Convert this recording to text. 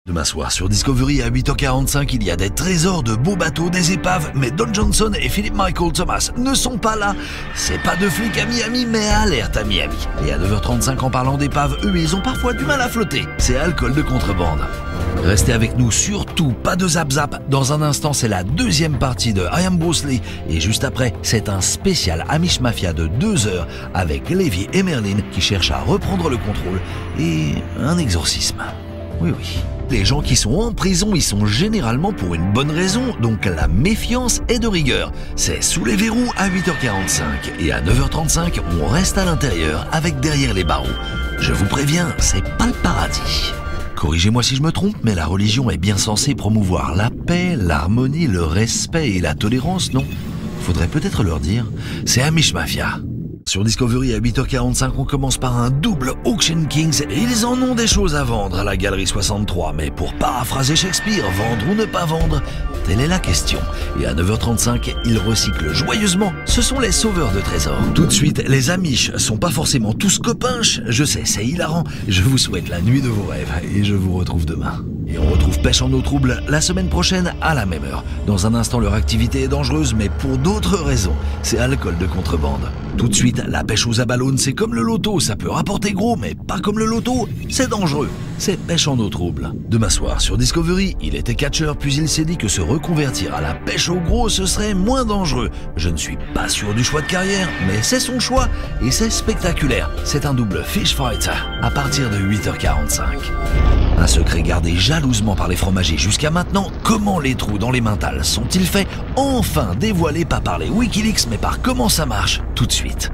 Demain soir sur Discovery à 8h45, il y a des trésors de beaux bateaux, des épaves, mais Don Johnson et Philip Michael Thomas ne sont pas là. C'est pas de flics à Miami, mais alerte à Miami. Et à 9h35, en parlant d'épaves, eux, ils ont parfois du mal à flotter. C'est alcool de contrebande. Restez avec nous, surtout pas de zap-zap. Dans un instant, c'est la deuxième partie de I Am Bruce Lee. Et juste après, c'est un spécial Amish Mafia de 2 heures avec Levi et Merlin qui cherchent à reprendre le contrôle et un exorcisme. Oui. Les gens qui sont en prison, ils sont généralement pour une bonne raison, donc la méfiance est de rigueur. C'est Sous les verrous à 8h45 et à 9h35, on reste à l'intérieur avec Derrière les barreaux. Je vous préviens, c'est pas le paradis. Corrigez-moi si je me trompe, mais la religion est bien censée promouvoir la paix, l'harmonie, le respect et la tolérance, non? Faudrait peut-être leur dire. C'est Amish Mafia. Sur Discovery à 8h45, on commence par un double Auction Kings et ils en ont des choses à vendre à la Galerie 63. Mais pour paraphraser Shakespeare, vendre ou ne pas vendre, telle est la question. Et à 9h35, ils recyclent joyeusement. Ce sont les sauveurs de trésors. Tout de suite, les Amish sont pas forcément tous copinches. Je sais, c'est hilarant. Je vous souhaite la nuit de vos rêves et je vous retrouve demain. Et on retrouve Pêche en eau trouble la semaine prochaine à la même heure. Dans un instant, leur activité est dangereuse, mais pour d'autres raisons. C'est alcool de contrebande. Tout de suite, la pêche aux aballones, c'est comme le loto. Ça peut rapporter gros, mais pas comme le loto. C'est dangereux. C'est Pêche en eau trouble. Demain soir, sur Discovery, il était catcheur, puis il s'est dit que se reconvertir à la pêche au gros, ce serait moins dangereux. Je ne suis pas sûr du choix de carrière, mais c'est son choix. Et c'est spectaculaire. C'est un double fish fight à partir de 8h45. Un secret gardé jalousement par les fromagers jusqu'à maintenant, comment les trous dans les mentales sont-ils faits? Enfin dévoilés pas par les Wikileaks mais par comment ça marche, tout de suite.